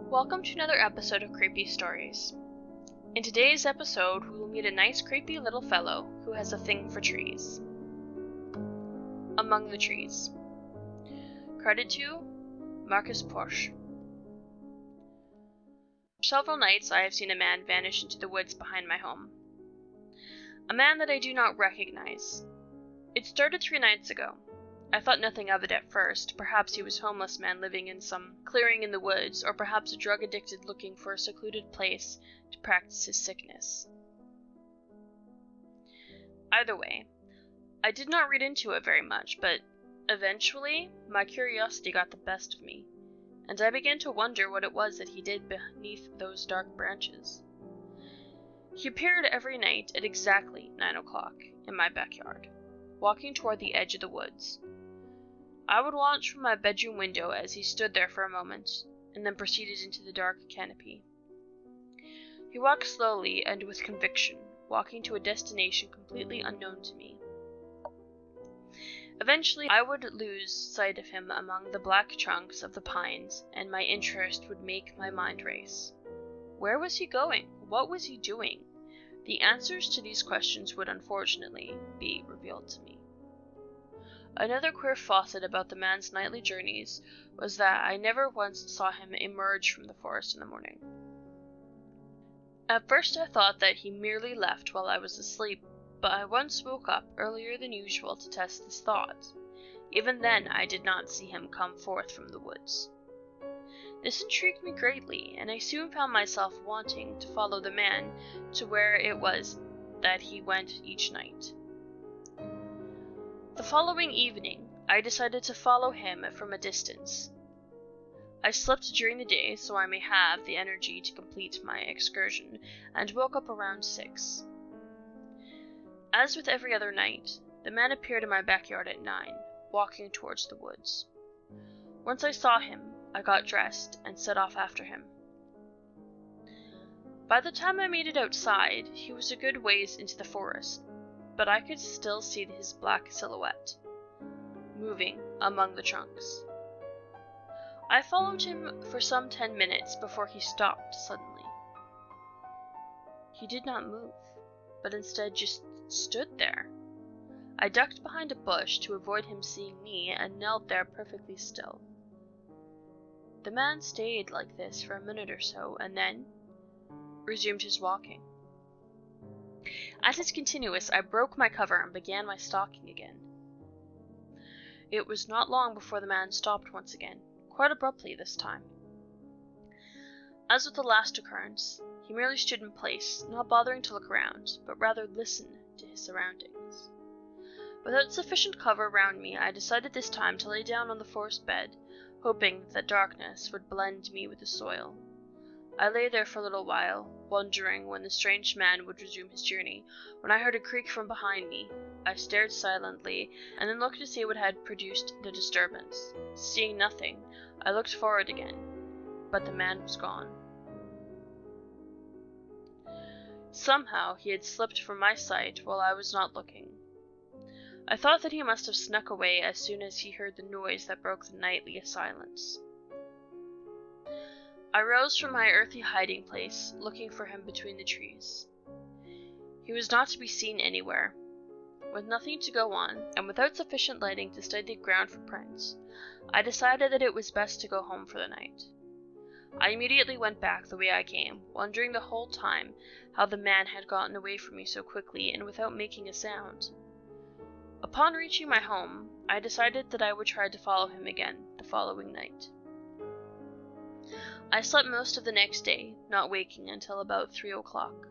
Welcome to another episode of Creepy Stories. In today's episode, we will meet a nice creepy little fellow who has a thing for trees. Among the Trees. Credit to Marcus Porche. For several nights I have seen a man vanish into the woods behind my home. A man that I do not recognize. It started 3 nights ago. I thought nothing of it at first. Perhaps he was a homeless man living in some clearing in the woods, or perhaps a drug-addicted looking for a secluded place to practice his sickness. Either way, I did not read into it very much, but eventually my curiosity got the best of me, and I began to wonder what it was that he did beneath those dark branches. He appeared every night at exactly 9 o'clock in my backyard, walking toward the edge of the woods. I would watch from my bedroom window as he stood there for a moment, and then proceeded into the dark canopy. He walked slowly and with conviction, walking to a destination completely unknown to me. Eventually, I would lose sight of him among the black trunks of the pines, and my interest would make my mind race. Where was he going? What was he doing? The answers to these questions would unfortunately be revealed to me. Another queer facet about the man's nightly journeys was that I never once saw him emerge from the forest in the morning. At first I thought that he merely left while I was asleep, but I once woke up earlier than usual to test this thought. Even then I did not see him come forth from the woods. This intrigued me greatly, and I soon found myself wanting to follow the man to where it was that he went each night. The following evening, I decided to follow him from a distance. I slept during the day so I may have the energy to complete my excursion, and woke up around 6. As with every other night, the man appeared in my backyard at 9, walking towards the woods. Once I saw him, I got dressed and set off after him. By the time I made it outside, he was a good ways into the forest, but I could still see his black silhouette, moving among the trunks. I followed him for some 10 minutes before he stopped suddenly. He did not move, but instead just stood there. I ducked behind a bush to avoid him seeing me and knelt there perfectly still. The man stayed like this for a minute or so, and then resumed his walking. As is continuous, I broke my cover and began my stalking again. It was not long before the man stopped once again, quite abruptly this time. As with the last occurrence, he merely stood in place, not bothering to look around, but rather listen to his surroundings. Without sufficient cover around me, I decided this time to lay down on the forest bed, hoping that darkness would blend me with the soil. I lay there for a little while, wondering when the strange man would resume his journey, when I heard a creak from behind me. I stared silently, and then looked to see what had produced the disturbance. Seeing nothing, I looked forward again, but the man was gone. Somehow he had slipped from my sight while I was not looking. I thought that he must have snuck away as soon as he heard the noise that broke the nightly silence. I rose from my earthy hiding place, looking for him between the trees. He was not to be seen anywhere. With nothing to go on, and without sufficient lighting to study the ground for prints, I decided that it was best to go home for the night. I immediately went back the way I came, wondering the whole time how the man had gotten away from me so quickly and without making a sound. Upon reaching my home, I decided that I would try to follow him again the following night. I slept most of the next day, not waking until about 3 o'clock.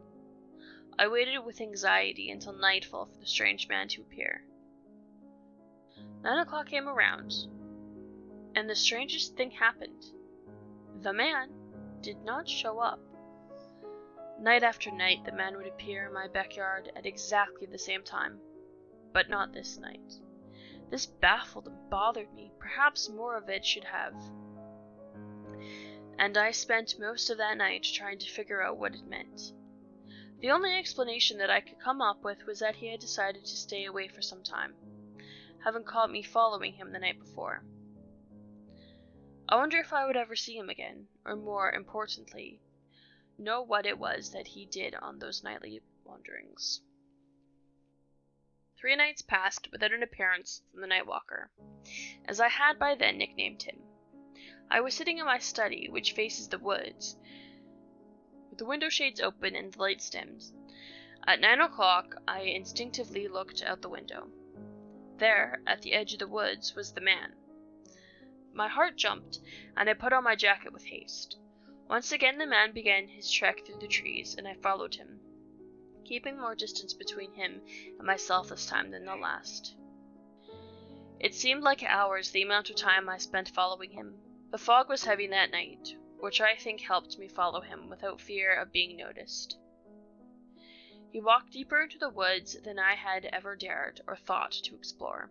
I waited with anxiety until nightfall for the strange man to appear. 9 o'clock came around, and the strangest thing happened. The man did not show up. Night after night, the man would appear in my backyard at exactly the same time, but not this night. This baffled and bothered me. Perhaps more of it should have. And I spent most of that night trying to figure out what it meant. The only explanation that I could come up with was that he had decided to stay away for some time, having caught me following him the night before. I wonder if I would ever see him again, or more importantly, know what it was that he did on those nightly wanderings. 3 nights passed without an appearance from the night walker, as I had by then nicknamed him. I was sitting in my study, which faces the woods, with the window shades open and the light dimmed. At 9 o'clock, I instinctively looked out the window. There, at the edge of the woods, was the man. My heart jumped, and I put on my jacket with haste. Once again the man began his trek through the trees, and I followed him, keeping more distance between him and myself this time than the last. It seemed like hours the amount of time I spent following him. The fog was heavy that night, which I think helped me follow him without fear of being noticed. He walked deeper into the woods than I had ever dared or thought to explore.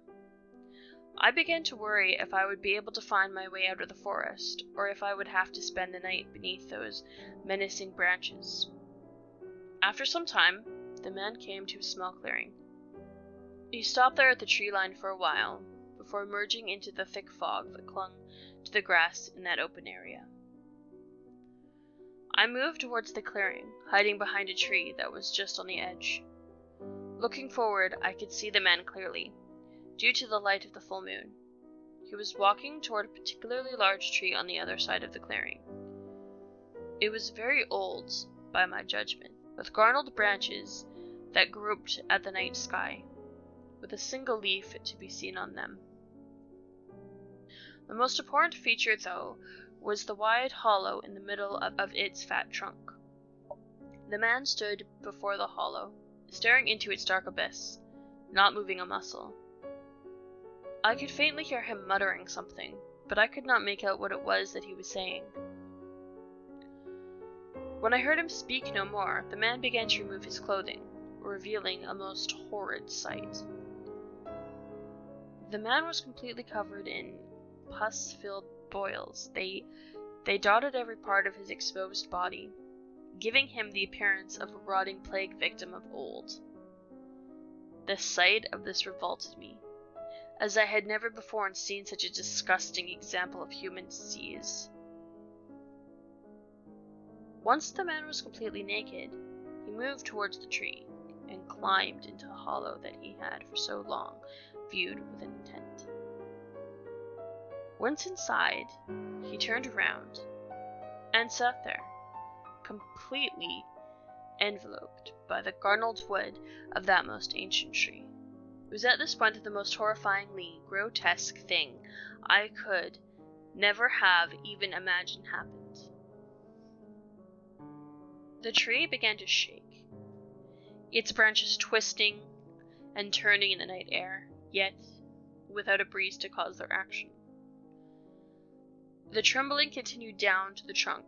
I began to worry if I would be able to find my way out of the forest, or if I would have to spend the night beneath those menacing branches. After some time, the man came to a small clearing. He stopped there at the tree line for a while, before emerging into the thick fog that clung to the grass in that open area. I moved towards the clearing, hiding behind a tree that was just on the edge. Looking forward, I could see the man clearly, due to the light of the full moon. He was walking toward a particularly large tree on the other side of the clearing. It was very old, by my judgment, with garnered branches that groped at the night sky, with a single leaf to be seen on them. The most important feature, though, was the wide hollow in the middle of its fat trunk. The man stood before the hollow, staring into its dark abyss, not moving a muscle. I could faintly hear him muttering something, but I could not make out what it was that he was saying. When I heard him speak no more, the man began to remove his clothing, revealing a most horrid sight. The man was completely covered in pus-filled boils. They dotted every part of his exposed body, giving him the appearance of a rotting plague victim of old. The sight of this revolted me, as I had never before seen such a disgusting example of human disease. Once the man was completely naked, he moved towards the tree and climbed into the hollow that he had for so long viewed with intent. Once inside, he turned around and sat there, completely enveloped by the garnered wood of that most ancient tree. It was at this point that the most horrifyingly grotesque thing I could never have even imagined happened. The tree began to shake, its branches twisting and turning in the night air, yet without a breeze to cause their action. The trembling continued down to the trunk,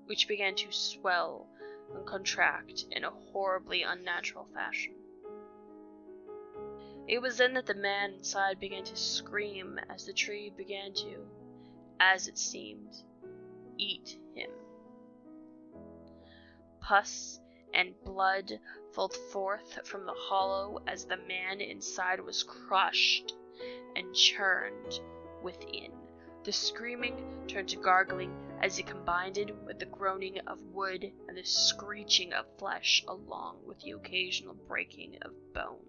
which began to swell and contract in a horribly unnatural fashion. It was then that the man inside began to scream as the tree began to, as it seemed, eat him. Pus and blood flowed forth from the hollow as the man inside was crushed and churned within. The screaming turned to gargling as it combined with the groaning of wood and the screeching of flesh, along with the occasional breaking of bone.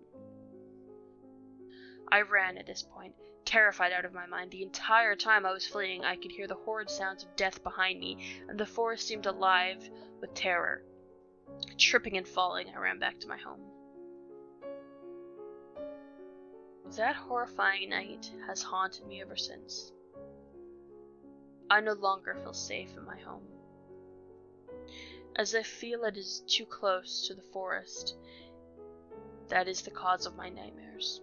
I ran at this point, terrified out of my mind. The entire time I was fleeing, I could hear the horrid sounds of death behind me, and the forest seemed alive with terror. Tripping and falling, I ran back to my home. That horrifying night has haunted me ever since. I no longer feel safe in my home, as I feel it is too close to the forest that is the cause of my nightmares.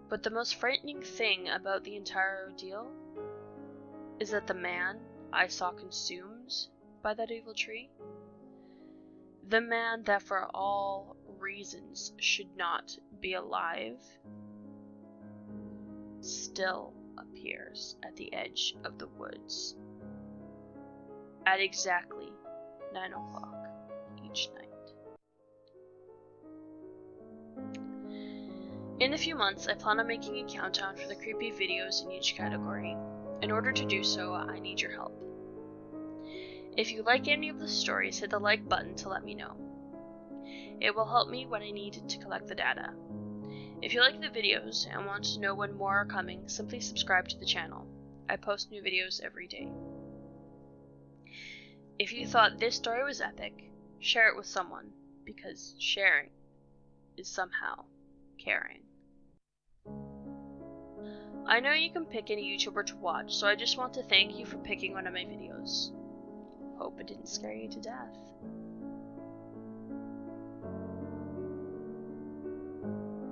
But the most frightening thing about the entire ordeal is that the man I saw consumed by that evil tree, the man that for all reasons should not be alive, still appears at the edge of the woods at exactly 9 o'clock each night. In a few months, I plan on making a countdown for the creepy videos in each category. In order to do so, I need your help. If you like any of the stories, hit the like button to let me know. It will help me when I need to collect the data. If you like the videos and want to know when more are coming, simply subscribe to the channel. I post new videos every day. If you thought this story was epic, share it with someone, because sharing is somehow caring. I know you can pick any YouTuber to watch, so I just want to thank you for picking one of my videos. Hope it didn't scare you to death.